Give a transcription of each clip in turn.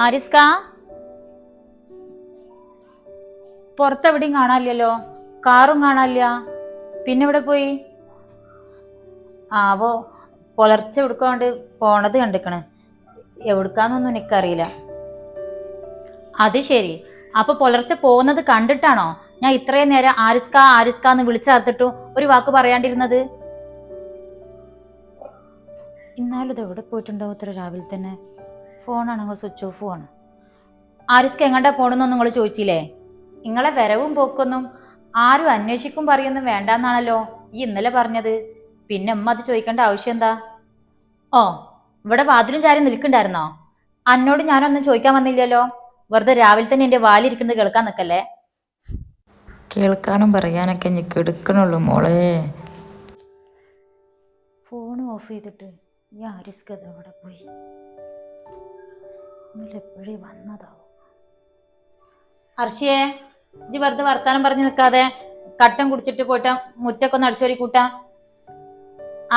ആരിസ്ക പുറത്തെവിടെയും കാണാനില്ലല്ലോ, കാറും കാണാനില്ല. പിന്നെ എവിടെ പോയി? ആവോ പുലർച്ചെ എവിടുക്കാണ്ട് പോണത് കണ്ടിക്കണ്. എവിടുക്കാന്നൊന്നും എനിക്കറിയില്ല. അത് ശരി, അപ്പൊ പുലർച്ചെ പോകുന്നത് കണ്ടിട്ടാണോ ഞാൻ ഇത്രയും നേരം ആരിസ്ക ആരിസ്ക എന്ന് വിളിച്ചേർത്തിട്ടും ഒരു വാക്ക് പറയാണ്ടിരുന്നത്? ഇന്നാലും ഇത് എവിടെ പോയിട്ടുണ്ടാവും ഇത്ര രാവിലെ തന്നെ? ഫോണാണെങ്കിൽ സ്വിച്ച് ഓഫ് ആണ്. ആരിസ്ക എങ്ങോട്ടാ പോണെന്നൊന്നും നിങ്ങൾ ചോദിച്ചില്ലേ? നിങ്ങളെ വരവും പോക്കൊന്നും ആരും അന്വേഷിക്കും പറയൊന്നും വേണ്ടെന്നാണല്ലോ ഈ ഇന്നലെ പറഞ്ഞത്. പിന്നെ അമ്മ അത് ചോദിക്കേണ്ട ആവശ്യം എന്താ? ഓ, ഇവിടെ വാതിലും ചാരി നിൽക്കണ്ടായിരുന്നോ? അന്നോട് ഞാനൊന്നും ചോദിക്കാൻ വന്നില്ലല്ലോ. വെറുതെ രാവിലെ തന്നെ എന്റെ വാലിരിക്കുന്നത് കേൾക്കാൻ നിൽക്കല്ലേ. കേൾക്കാനും പറയാനൊക്കെ ഇനി കെടുക്കണുള്ളൂ മോളെ. ഫോൺ ഓഫ് ചെയ്തിട്ട് ഈ ആരിസ്ക അവിടെ പോയി? ഇന്നലെ എപ്പോഴേ വന്നതാവും. അർഷിയെ, ഇജ്ജ് വെറുതെ വർത്താനം പറഞ്ഞു നിൽക്കാതെ കട്ടൻ കുടിച്ചിട്ട് പോയിട്ട് മുറ്റൊക്കെ ഒന്ന് അടിച്ചോരി കൂട്ടാ.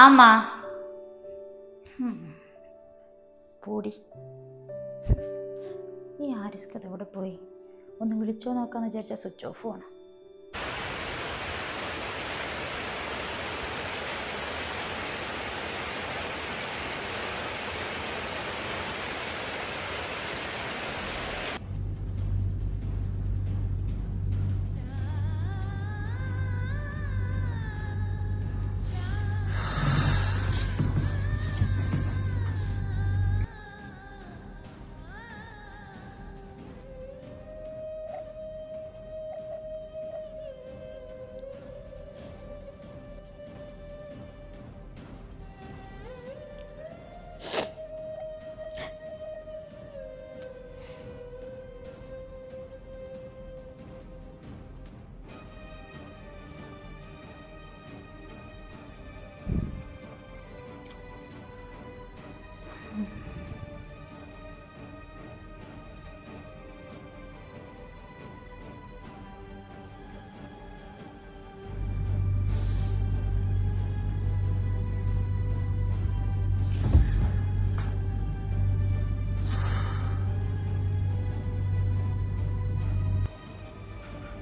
ആമാ പൂടി. ഈ ആരിസ്ക എവിടെ പോയി? ഒന്ന് വിളിച്ചോ നോക്കാന്ന് വിചാരിച്ച സ്വിച്ച് ഓഫ് ആണ്.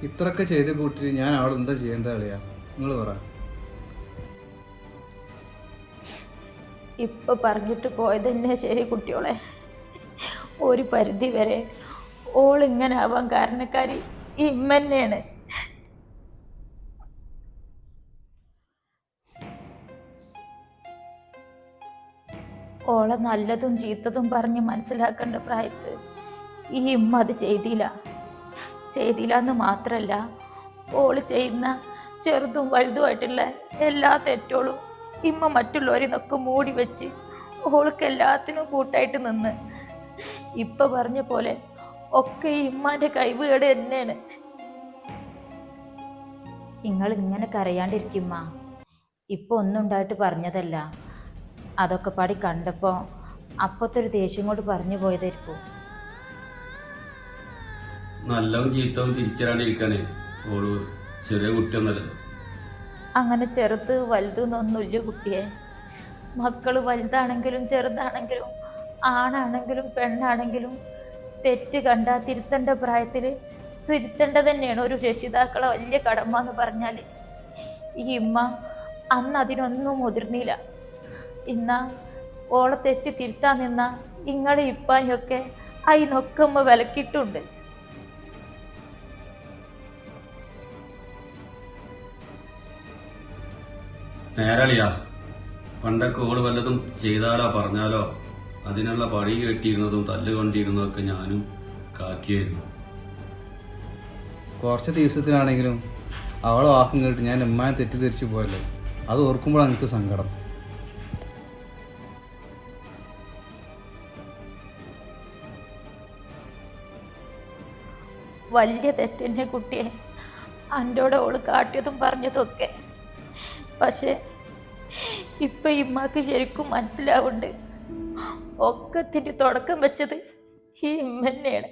ഇത്രയൊക്കെ ചെയ്ത് കൂട്ടിട്ട് ഞാൻ അവിടെ എന്താ ചെയ്യേണ്ട കളിയാ? നിങ്ങൾ പറ. ഇപ്പൊ പറഞ്ഞിട്ട് പോയത് തന്നെ ശരി കുട്ടിയോളെ. ഒരു പരിധി വരെ ഓൾ ഇങ്ങനെ ആവാൻ കാരണക്കാരി ഇമ്മന്നെയാണ്. ഓളെ നല്ലതും ചീത്തതും പറഞ്ഞ് മനസ്സിലാക്കേണ്ട പ്രായത്ത് ഈ ഇമ്മ അത് ചെയ്തില്ല എന്ന് മാത്രല്ല, ഓള് ചെയ്യുന്ന ചെറുതും വലുതുമായിട്ടുള്ള എല്ലാ തെറ്റോളും ഇമ്മ മറ്റുള്ളവരിന്നൊക്കെ മൂടി വെച്ച് ഓൾക്ക് എല്ലാത്തിനും കൂട്ടായിട്ട് നിന്ന്. ഇപ്പൊ പറഞ്ഞ പോലെ ഒക്കെ ഈ ഇമ്മാന്റെ കൈവേട് തന്നെയാണ്. നിങ്ങൾ ഇങ്ങനെ കരയാണ്ടിരിക്കുമ്മ. ഇപ്പൊ ഒന്നും ഉണ്ടായിട്ട് പറഞ്ഞതല്ല, അതൊക്കെ പാടി കണ്ടപ്പോ അപ്പത്തെ ഒരു ദേഷ്യം കൊണ്ട് പറഞ്ഞു പോയതായിരിക്കും. നല്ലവും ചീത്തവും തിരിച്ചറിയാണ്ടിരിക്കാനേ ഓള് ചെറിയ കുട്ടിയൊന്നല്ലല്ലോ. അങ്ങനെ ചെറുത് വലുതെന്നൊന്നുമില്ല കുട്ടിയെ. മക്കള് വലുതാണെങ്കിലും ചെറുതാണെങ്കിലും ആണാണെങ്കിലും പെണ്ണാണെങ്കിലും തെറ്റ് കണ്ടാ തിരുത്തേണ്ട പ്രായത്തില് തിരുത്തേണ്ടത് തന്നെയാണ് ഒരു രക്ഷിതാക്കളെ വലിയ കടമ എന്ന് പറഞ്ഞാല്. ഈ ഇമ്മ അന്ന് അതിനൊന്നും മുതിർന്നില്ല. ഇന്നാ ഓളെ തെറ്റ് തിരുത്താൻ നിന്ന ഇങ്ങളെ ഇപ്പാനൊക്കെ അതിനൊക്കെ അമ്മ വിലക്കിട്ടുണ്ട്. നേരളിയാ, പണ്ടൊക്കെ ഓള് വല്ലതും ചെയ്താലോ പറഞ്ഞാലോ അതിനുള്ള പഴി കെട്ടിയിരുന്നതും തല്ലുകൊണ്ടിരുന്നതൊക്കെ ഞാനും കാക്കിയായിരുന്നു. കുറച്ച് ദിവസത്തിനാണെങ്കിലും അവളെ വാക്കും കേട്ട് ഞാൻ ഉമ്മാനെ തെറ്റിദ്ധരിച്ചു പോയല്ലോ. അത് ഓർക്കുമ്പോഴാണ് എനിക്ക് സങ്കടം. വലിയ തെറ്റെന്നെ കുട്ടിയെ അൻ്റോടെ ഓള് കാട്ടിയതും പറഞ്ഞതൊക്കെ. പക്ഷെ ഇപ്പൊ ഇമ്മക്ക് ശരിക്കും മനസ്സിലാവുണ്ട്, ഒക്കത്തിന്റെ തുടക്കം വെച്ചത് ഈ ഇമ്മ തന്നെയാണ്.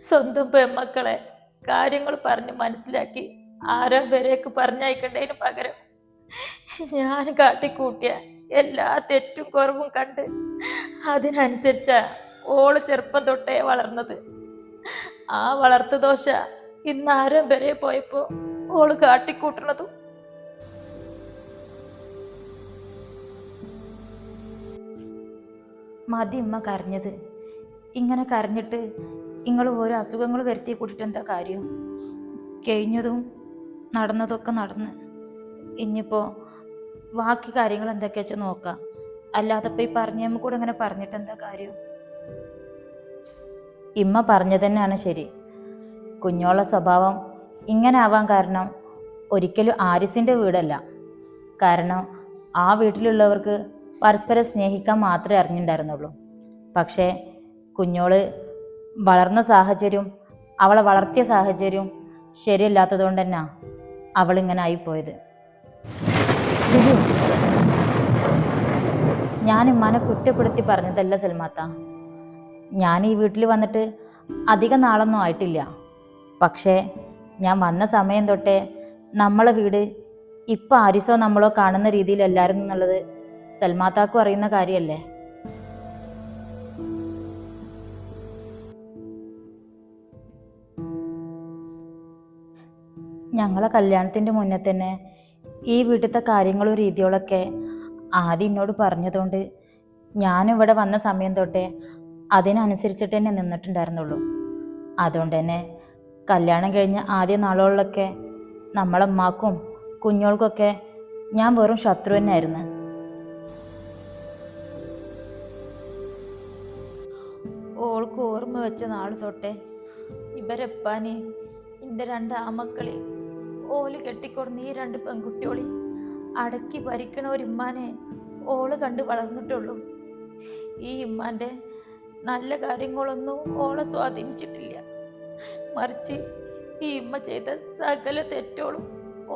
സ്വന്തം പെമ്മക്കളെ കാര്യങ്ങൾ പറഞ്ഞ് മനസ്സിലാക്കി ആരാം വരെയൊക്കെ പറഞ്ഞയക്കേണ്ടതിന് പകരം ഞാൻ കാട്ടിക്കൂട്ടിയ എല്ലാ തെറ്റും കുറവും കണ്ട് അതിനനുസരിച്ചാ ഓള് ചെറുപ്പം തൊട്ടേ വളർന്നത്. ആ വളർത്തു ദോശ ഇന്ന് ആരും വരെ പോയപ്പോ ഓള് കാട്ടിക്കൂട്ടണതും. മതി ഉമ്മ കരഞ്ഞത്. ഇങ്ങനെ കരഞ്ഞിട്ട് നിങ്ങൾ ഓരോ അസുഖങ്ങൾ വരുത്തി കൂട്ടിയിട്ട് എന്താ കാര്യം? കഴിഞ്ഞതും നടന്നതൊക്കെ നടന്ന് ഇനിയിപ്പോൾ ബാക്കി കാര്യങ്ങൾ എന്തൊക്കെയാ വെച്ചാൽ നോക്കാം. അല്ലാതെ ഇപ്പോൾ ഈ പറഞ്ഞ കൂടെ ഇങ്ങനെ പറഞ്ഞിട്ട് എന്താ കാര്യം? ഇമ്മ പറഞ്ഞത് തന്നെയാണ് ശരി. കുഞ്ഞോള സ്വഭാവം ഇങ്ങനെ ആവാൻ കാരണം ഒരിക്കലും ആരിസിൻ്റെ വീടല്ല. കാരണം ആ വീട്ടിലുള്ളവർക്ക് പരസ്പരം സ്നേഹിക്കാൻ മാത്രമേ അറിഞ്ഞിട്ടുണ്ടായിരുന്നുള്ളൂ. പക്ഷേ കുഞ്ഞോള് വളർന്ന സാഹചര്യം, അവളെ വളർത്തിയ സാഹചര്യം ശരിയല്ലാത്തതുകൊണ്ട് തന്നെ അവളിങ്ങനെ ആയിപ്പോയത്. ഞാൻ ഉമ്മാനെ കുറ്റപ്പെടുത്തി പറഞ്ഞതല്ല സൽമാത്ത. ഞാൻ ഈ വീട്ടിൽ വന്നിട്ട് അധികം നാളൊന്നും ആയിട്ടില്ല. പക്ഷേ ഞാൻ വന്ന സമയം തൊട്ടേ നമ്മളെ വീട് ഇപ്പം ആരിസോ നമ്മളോ കാണുന്ന രീതിയിലല്ലായിരുന്നു എന്നുള്ളത് സൽമാത്താക്കും അറിയുന്ന കാര്യമല്ലേ. ഞങ്ങളെ കല്യാണത്തിൻ്റെ മുന്നേ തന്നെ ഈ വീട്ടിലത്തെ കാര്യങ്ങളും രീതികളൊക്കെ ആദ്യം എന്നോട് പറഞ്ഞതുകൊണ്ട് ഞാനിവിടെ വന്ന സമയം തൊട്ടേ അതിനനുസരിച്ചിട്ട് തന്നെ നിന്നിട്ടുണ്ടായിരുന്നുള്ളൂ. അതുകൊണ്ട് തന്നെ കല്യാണം കഴിഞ്ഞ ആദ്യ നാളുകളിലൊക്കെ നമ്മളമ്മക്കും കുഞ്ഞോൾക്കൊക്കെ ഞാൻ വെറും ശത്രു തന്നെയായിരുന്നു. ഓൾക്ക് ഓർമ്മ വെച്ച നാൾ തൊട്ടേ ഇവരെപ്പാനെ എൻ്റെ 2 ആമക്കളെ ഓല് കെട്ടിക്കൊടുന്ന ഈ 2 പെൺകുട്ടിയോളി അടക്കി ഭരിക്കണ ഒരു ഉമ്മാനെ ഓള് കണ്ട് വളർന്നിട്ടുള്ളൂ. ഈ ഉമ്മാൻ്റെ നല്ല കാര്യങ്ങളൊന്നും ഓളെ സ്വാധീനിച്ചിട്ടില്ല. മറിച്ച് ഈ ഉമ്മ ചെയ്ത സകല തെറ്റോളും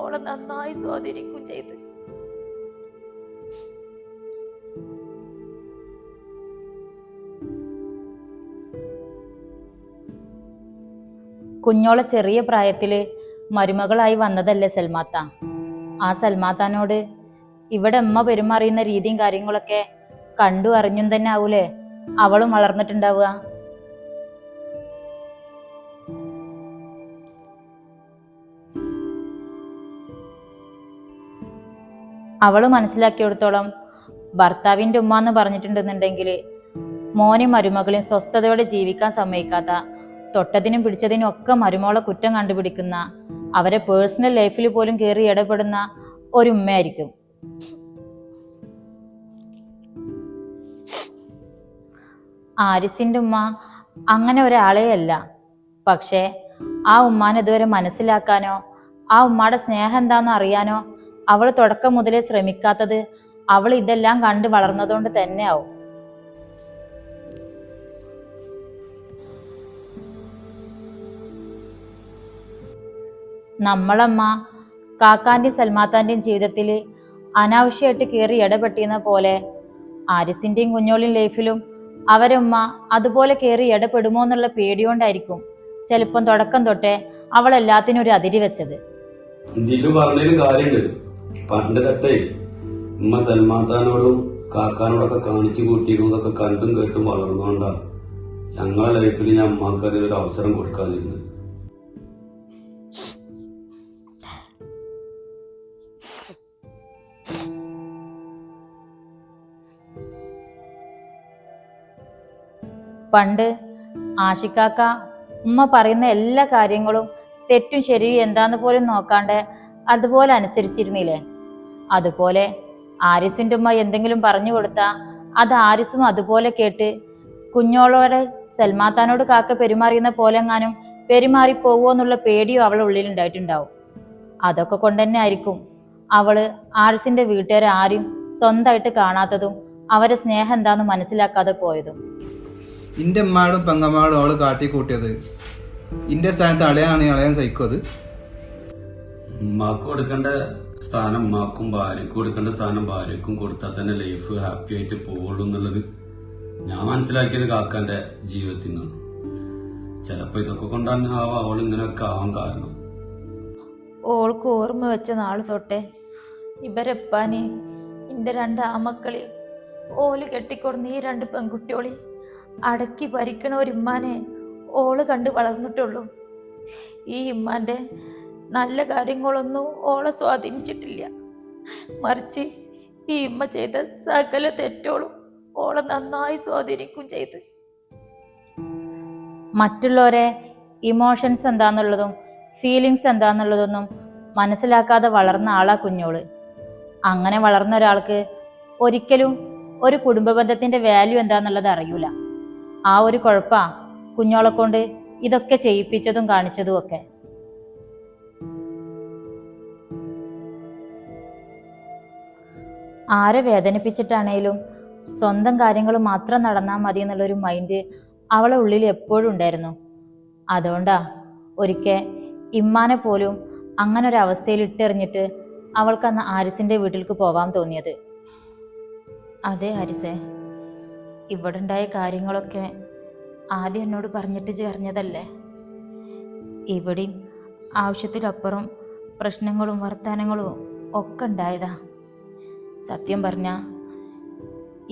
ഓളെ നന്നായി സ്വാധീനിക്കുകയും ചെയ്ത്. കുഞ്ഞോളെ ചെറിയ പ്രായത്തിൽ മരുമകളായി വന്നതല്ലേ സൽമാത്ത. ആ സൽമാത്താനോട് ഇവിടെ ഉമ്മ പെരുമാറിയുന്ന രീതിയും കാര്യങ്ങളൊക്കെ കണ്ടു അറിഞ്ഞും തന്നെ ആവൂലേ അവളും വളർന്നിട്ടുണ്ടാവുക. അവള് മനസ്സിലാക്കിയെടുത്തോളം ഭർത്താവിൻ്റെ ഉമ്മ എന്ന് പറഞ്ഞിട്ടുണ്ടെന്നുണ്ടെങ്കിൽ മോനും മരുമകളെയും സ്വസ്ഥതയോടെ ജീവിക്കാൻ സമ്മതിക്കാത്ത, തൊട്ടതിനും പിടിച്ചതിനും ഒക്കെ മരുമോളെ കുറ്റം കണ്ടുപിടിക്കുന്ന, അവരെ പേഴ്സണൽ ലൈഫിൽ പോലും കയറി ഇടപെടുന്ന ഒരു ഉമ്മയായിരിക്കും. ആരിസിൻ്റെ ഉമ്മ അങ്ങനെ ഒരാളേ അല്ല. പക്ഷേ ആ ഉമ്മാനെ ഇതുവരെ മനസ്സിലാക്കാനോ ആ ഉമ്മയുടെ സ്നേഹം എന്താണെന്ന് അറിയാനോ അവൾ തുടക്കം മുതലേ ശ്രമിക്കാത്തത് അവൾ ഇതെല്ലാം കണ്ട് വളർന്നതുകൊണ്ട് തന്നെ ആവും. നമ്മളമ്മ കാക്കാൻ്റെയും സൽമാത്താൻ്റെയും ജീവിതത്തിൽ അനാവശ്യമായിട്ട് കയറി ഇടപെട്ടിരുന്ന പോലെ ആരിസിൻ്റെയും കുഞ്ഞോളിയും ലൈഫിലും അവരുമ്മ അതുപോലെ കയറി ഇടപെടുമോ എന്നുള്ള പേടിയോണ്ടായിരിക്കും ചിലപ്പം തുടക്കം തൊട്ടേ അവൾ എല്ലാത്തിനും ഒരു അതിരി വെച്ചത്. ഇതിലും പറഞ്ഞതിലും കാര്യമുണ്ട്. പണ്ട് തൊട്ടേ ഉമ്മ സൽമാത്താനോടും കാക്കാനോടൊക്കെ കാണിച്ചു കൂട്ടിയിരുന്നതൊക്കെ കണ്ടും കേട്ടും വളർന്നുകൊണ്ടാ ഞങ്ങളെ ലൈഫിൽ ഞാൻ അമ്മക്ക് അതിനൊരു അവസരം കൊടുക്കാതിരുന്നത്. പണ്ട് ആഷിക്കാക്ക ഉമ്മ പറയുന്ന എല്ലാ കാര്യങ്ങളും തെറ്റും ശരിയും എന്താന്ന് പോലും നോക്കാണ്ട് അതുപോലെ അനുസരിച്ചിരുന്നില്ലേ. അതുപോലെ ആരിസിൻ്റെ ഉമ്മ എന്തെങ്കിലും പറഞ്ഞു കൊടുത്താൽ അത് ആരിസും അതുപോലെ കേട്ട് കുഞ്ഞോളോട് സൽമാത്താനോട് കാക്ക പെരുമാറിയുന്ന പോലെ എങ്ങാനും പെരുമാറിപ്പോവോ എന്നുള്ള പേടിയും അവളുടെ ഉള്ളിലുണ്ടായിട്ടുണ്ടാവും. അതൊക്കെ കൊണ്ട് തന്നെ ആയിരിക്കും അവള് ആരിസിൻ്റെ വീട്ടുകാരെ ആരും സ്വന്തമായിട്ട് കാണാത്തതും അവരെ സ്നേഹം എന്താന്ന് മനസ്സിലാക്കാതെ പോയതും. എൻ്റെ ഉമ്മാടും പെങ്ങമ്മാടും അവള് കാട്ടിക്കൂട്ടിയത് ഇന്റെ സ്ഥാനത്ത് അളയാനാണ് അളയാൻ സഹിക്കും. അത് ഉമ്മാക്ക് കൊടുക്കേണ്ട സ്ഥാനം ഉമ്മാക്കും ഭാര്യക്കും കൊടുക്കേണ്ട സ്ഥാനം ഭാര്യക്കും കൊടുത്താൽ തന്നെ ലൈഫ് ഹാപ്പി ആയിട്ട് പോവുള്ളൂ എന്നുള്ളത് ഞാൻ മനസ്സിലാക്കിയത് കാക്കാന്റെ ജീവിതത്തിൽ നിന്നാണ്. ചിലപ്പോ ഇതൊക്കെ കൊണ്ടാണ് അവൾ ഇങ്ങനെയൊക്കെ ആവാൻ കാരണം. ഓൾക്ക് ഓർമ്മ വെച്ച നാൾ തൊട്ടേ ഇവരെപ്പാനെ എൻ്റെ 2 ആമക്കളെ ഓല് കെട്ടിക്കൊടുന്ന് ഈ 2 പെൺകുട്ടിയോളി അടക്കി ഭരിക്കണ ഒരു ഇമ്മാനെ ഓള് കണ്ട് വളർന്നിട്ടുള്ളൂ. ഈ ഇമ്മാൻ്റെ നല്ല കാര്യങ്ങളൊന്നും ഓളെ സ്വാധീനിച്ചിട്ടില്ല. മറിച്ച് ഈ ഇമ്മ ചെയ്ത സകല തെറ്റോളും ഓളെ നന്നായി സ്വാധീനിക്കും ചെയ്ത്. മറ്റുള്ളവരെ ഇമോഷൻസ് എന്താന്നുള്ളതും ഫീലിങ്സ് എന്താന്നുള്ളതൊന്നും മനസ്സിലാക്കാതെ വളർന്ന ആളാ കുഞ്ഞോള്. അങ്ങനെ വളർന്ന ഒരാൾക്ക് ഒരിക്കലും ഒരു കുടുംബ ബന്ധത്തിന്റെ വാല്യൂ എന്താന്നുള്ളത് അറിയൂല. ആ ഒരു കുഴപ്പാ കുഞ്ഞോളെ കൊണ്ട് ഇതൊക്കെ ചെയ്യിപ്പിച്ചതും കാണിച്ചതും ഒക്കെ. ആരെ വേദനിപ്പിച്ചിട്ടാണേലും സ്വന്തം കാര്യങ്ങൾ മാത്രം നടന്നാൽ മതി എന്നുള്ളൊരു മൈൻഡ് അവളെ ഉള്ളിൽ എപ്പോഴും ഉണ്ടായിരുന്നു. അതുകൊണ്ടാ ഒരിക്കൽ ഇമ്മാനെ പോലും അങ്ങനെ ഒരു അവസ്ഥയിൽ ഇട്ടെറിഞ്ഞിട്ട് അവൾക്ക് അന്ന് ആരിസിന്റെ വീട്ടിലേക്ക് പോവാൻ തോന്നിയത്. അതെ ആരിസേ, ഇവിടെ ഉണ്ടായ കാര്യങ്ങളൊക്കെ ആദ്യം എന്നോട് പറഞ്ഞിട്ട് ചേർന്നതല്ലേ. ഇവിടെയും ആവശ്യത്തിലപ്പുറം പ്രശ്നങ്ങളും വർത്തമാനങ്ങളും ഒക്കെ ഉണ്ടായതാ. സത്യം പറഞ്ഞ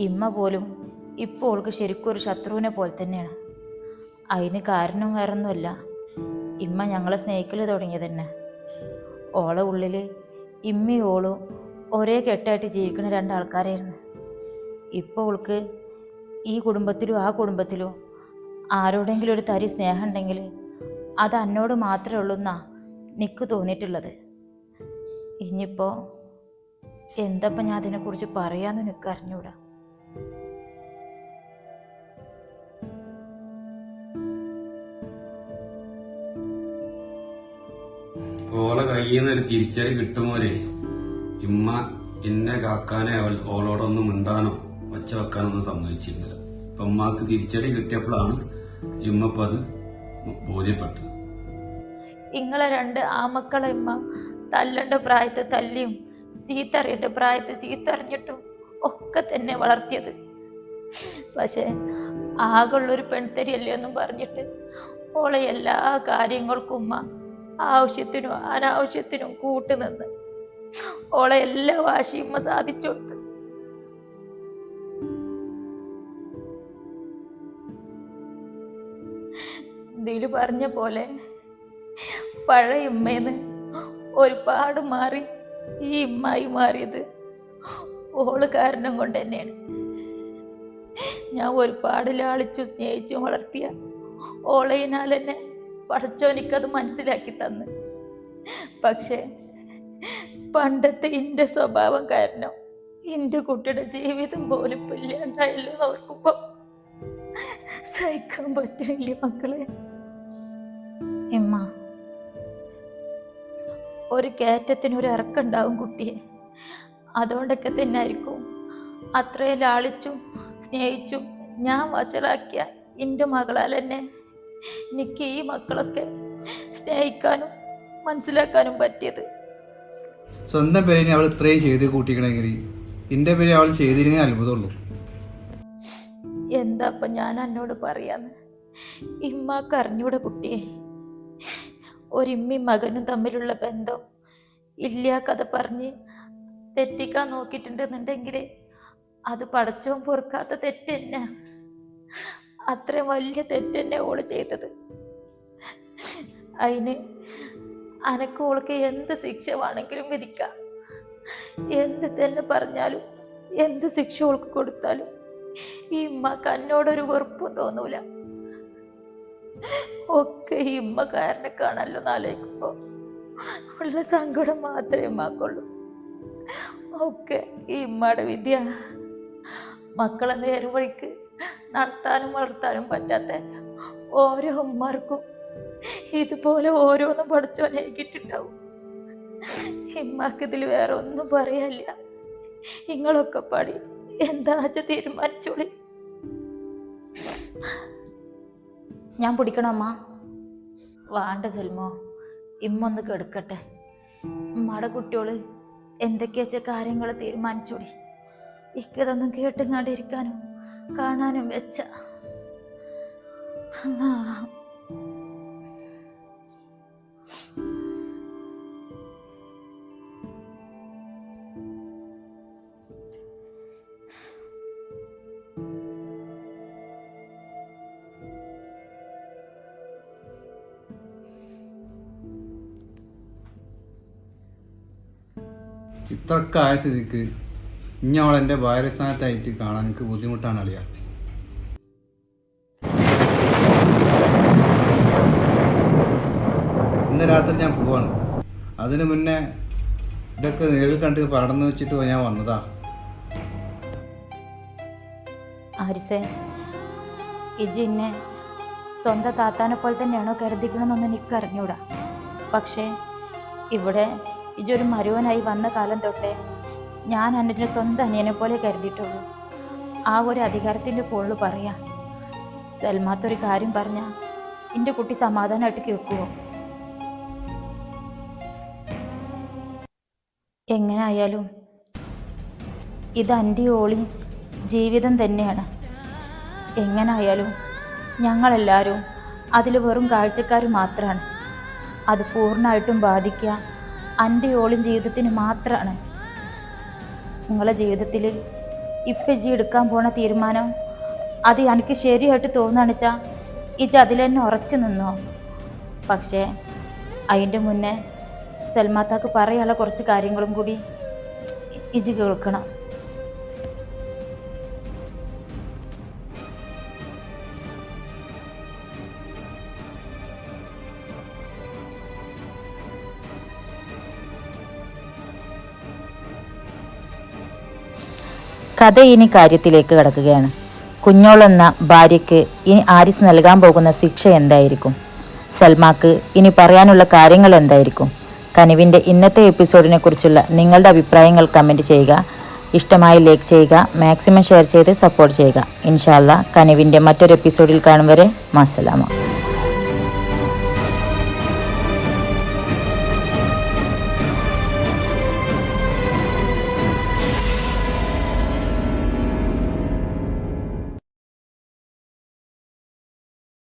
ഇമ്മ പോലും ഇപ്പോൾ ഓൾക്ക് ശരിക്കും ഒരു ശത്രുവിനെ പോലെ തന്നെയാണ്. അതിന് കാരണം വേറൊന്നുമല്ല, ഇമ്മ ഞങ്ങളെ സ്നേഹിക്കൽ തുടങ്ങിയത് തന്നെ. ഓളെ ഉള്ളിൽ ഇമ്മയും ഓളും ഒരേ കെട്ടായിട്ട് ജീവിക്കുന്ന 2 ആൾക്കാരായിരുന്നു. ഇപ്പോൾ ഓൾക്ക് ഈ കുടുംബത്തിലും ആ കുടുംബത്തിലും ആരോടെങ്കിലും ഒരു തരി സ്നേഹം ഉണ്ടെങ്കിൽ അത് എന്നോട് മാത്രമേ ഉള്ളൂ എന്നാ എനിക്ക് തോന്നിയിട്ടുള്ളത്. ഇനിയിപ്പോൾ എന്തപ്പം ഞാൻ അതിനെക്കുറിച്ച് പറയാമെന്ന് എനിക്ക് അറിഞ്ഞൂടാ. ഓളെ കയ്യിൽ നിന്ന് ഒരു തിരിച്ചടി കിട്ടുമോരെ ഇമ്മ എന്നെ കാക്കാനെ ഓളോടൊന്നും മിണ്ടാനോ ഒച്ച വെക്കാനൊന്നും സമ്മതിച്ചിരുന്നില്ല. അപ്പൊ ഉമ്മാക്ക് തിരിച്ചടി കിട്ടിയപ്പോഴാണ് ഇമ്മപ്പ അത് ബോധ്യപ്പെട്ടത്. ഇങ്ങളെ 2 ആമക്കളെ ഇമ്മ തല്ലണ്ട പ്രായത്ത് തല്ലിയും ചീത്തറിയേണ്ട പ്രായത്ത് ചീത്തറിഞ്ഞിട്ടും ഒക്കെ തന്നെ വളർത്തിയത്. പക്ഷെ ആകുള്ളൊരു പെൺതരിയല്ലേ എന്നും പറഞ്ഞിട്ട് ഓളെ എല്ലാ കാര്യങ്ങൾക്കും ഉമ്മ ആവശ്യത്തിനും അനാവശ്യത്തിനും കൂട്ടുനിന്ന് ഓളെ എല്ലാ വാശിയും ഉമ്മ സാധിച്ചു കൊടുത്ത്. ഇതില് പറഞ്ഞ പോലെ പഴയ ഇമ്മേന്ന് ഒരുപാട് മാറി ഈ ഇമ്മായി മാറിയത് ഓള് കാരണം കൊണ്ട് തന്നെയാണ്. ഞാൻ ഒരുപാട് ലാളിച്ചു സ്നേഹിച്ചു വളർത്തിയ ഓളയിനാൽ തന്നെ പടച്ചോനിക്കത് മനസ്സിലാക്കി തന്ന്. പക്ഷെ പണ്ടത്തെ എൻ്റെ സ്വഭാവം കാരണം എൻ്റെ കുട്ടിയുടെ ജീവിതം പോലും ഇല്ലാണ്ടായല്ലോ ഓർക്കുമ്പോ സഹിക്കാൻ പറ്റില്ല മക്കളെ. ഇമ്മ ഒരു കയറ്റത്തിനൊരു ഇറക്കുണ്ടാവും കുട്ടിയെ. അതുകൊണ്ടൊക്കെ തന്നെ ആയിരിക്കും അത്രയും ലാളിച്ചും സ്നേഹിച്ചും ഞാൻ വഷളാക്കിയ എൻ്റെ മകളാൽ തന്നെ എനിക്ക് ഈ മക്കളൊക്കെ സ്നേഹിക്കാനും മനസ്സിലാക്കാനും പറ്റിയത്. സ്വന്തം പേരിനെ അവൾ ഇത്രയും ചെയ്ത് കൂട്ടിക്കണമെങ്കിൽ എൻ്റെ പേര് അവൾ ചെയ്തിരുന്നേ അത്ഭുതമുള്ളൂ. എന്താ അപ്പം ഞാൻ എന്നോട് പറയാന്ന്? ഇമ്മാക്ക് അറിഞ്ഞൂടെ കുട്ടിയെ, ഒരിമ്മയും മകനും തമ്മിലുള്ള ബന്ധം ഇല്ല കഥ പറഞ്ഞ് തെറ്റിക്കാൻ നോക്കിയിട്ടുണ്ടെന്നുണ്ടെങ്കിൽ അത് പടച്ചോൻ പൊറുക്കാത്ത തെറ്റ് തന്നെ. അത്രയും വലിയ തെറ്റ് തന്നെ ഓള് ചെയ്തത്. അതിന് അനക്ക് ഓൾക്ക് എന്ത് ശിക്ഷ വേണമെങ്കിലും വിധിക്കാം. എന്ത് തന്നെ പറഞ്ഞാലും എന്ത് ശിക്ഷ ഓൾക്ക് കൊടുത്താലും ഈ ഇമ്മക്ക് എന്നോടൊരു വെറുപ്പും തോന്നൂല. ഒക്കെ ഈ ഇമ്മ കാരണക്കാണല്ലോ എന്നാലോചിക്കുമ്പോ ഉള്ള സങ്കടം മാത്രമേ ഇമ്മാക്കുള്ളൂ. ഒക്കെ ഈ ഇമ്മയുടെ വിദ്യ. മക്കളെ നേരം വഴിക്ക് നടത്താനും വളർത്താനും പറ്റാത്ത ഓരോ ഉമ്മാർക്കും ഇതുപോലെ ഓരോന്നും പഠിച്ചോനേക്കിട്ടുണ്ടാവും. ഇമ്മാക്ക് ഇതിൽ വേറെ ഒന്നും പറയാനില്ല. നിങ്ങളൊക്കെ പാടി എന്താ വെച്ചാൽ തീരുമാനിച്ചോളി. ഞാൻ പിടിക്കണോ അമ്മ? വേണ്ട സൽമോ, ഇമ്മൊന്ന് കെടുക്കട്ടെ. ഉമ്മയുടെ കുട്ടിയോള് എന്തൊക്കെയാച്ച കാര്യങ്ങൾ തീരുമാനിച്ചോടി. ഇക്കതൊന്നും കേട്ടുങ്ങാണ്ടിരിക്കാനും കാണാനും വെച്ച ഇത്രയൊക്കെ ആയ സ്ഥിതിക്ക് ഇനി അവൾ എൻ്റെ ഭാര്യ സ്ഥാനത്തായിട്ട് കാണാൻ എനിക്ക് ബുദ്ധിമുട്ടാണ് അളിയ. ഇന്ന് രാത്രി ഞാൻ പോവാണ്. അതിന് മുന്നേ ഇതൊക്കെ നേരിൽ കണ്ട് പടർന്നു വെച്ചിട്ട് ഞാൻ വന്നതാ. ആരിസേ, ഇജി എന്നെ സ്വന്തം താത്താനെ പോലെ തന്നെയാണോ കരുതിക്കണമെന്നൊന്നും എനിക്ക് അറിഞ്ഞൂടാ. പക്ഷേ ഇവിടെ ഇജൊരു മരുവനായി വന്ന കാലം തൊട്ടേ ഞാൻ എൻ്റെ സ്വന്തം അനിയനെ പോലെ കരുതിയിട്ടുള്ളൂ. ആ ഒരു അധികാരത്തിൻ്റെ മുകളിൽ പറയാം. സൽമാത്തൊരു കാര്യം പറഞ്ഞാൽ എൻ്റെ കുട്ടി സമാധാനമായിട്ട് കേൾക്കുമോ? എങ്ങനെ ആയാലും ഇത് എൻ്റെ ഓളി ജീവിതം തന്നെയാണ്. എങ്ങനായാലും ഞങ്ങളെല്ലാവരും അതിൽ വെറും കാഴ്ചക്കാർ മാത്രമാണ്. അത് പൂർണ്ണമായിട്ടും ബാധിക്കുക എൻ്റെ ഓളും ജീവിതത്തിന് മാത്രമാണ്. നിങ്ങളെ ജീവിതത്തിൽ ഇപ്പം ഇജി എടുക്കാൻ പോണ തീരുമാനം അത് എനിക്ക് ശരിയായിട്ട് തോന്നുകയാണെന്ന് വെച്ചാൽ ഇജ് അതിൽ തന്നെ ഉറച്ചു നിന്നോ. പക്ഷേ അതിൻ്റെ മുന്നേ സൽമാത്താക്ക് പറയാനുള്ള കുറച്ച് കാര്യങ്ങളും കൂടി ഇജ് കേൾക്കണം. കഥ ഇനി കാര്യത്തിലേക്ക് കടക്കുകയാണ്. കുഞ്ഞോളെന്ന ഭാര്യയ്ക്ക് ഇനി ആരിസ് നൽകാൻ പോകുന്ന ശിക്ഷ എന്തായിരിക്കും? സൽമാക്ക് ഇനി പറയാനുള്ള കാര്യങ്ങൾ എന്തായിരിക്കും? കനിവിൻ്റെ ഇന്നത്തെ എപ്പിസോഡിനെ കുറിച്ചുള്ള നിങ്ങളുടെ അഭിപ്രായങ്ങൾ കമൻറ്റ് ചെയ്യുക. ഇഷ്ടമായി ലൈക്ക് ചെയ്യുക, മാക്സിമം ഷെയർ ചെയ്ത് സപ്പോർട്ട് ചെയ്യുക. ഇൻഷാ അല്ലാഹ് കനിവിൻ്റെ മറ്റൊരു എപ്പിസോഡിൽ കാണും വരെ മസ്സലാമ.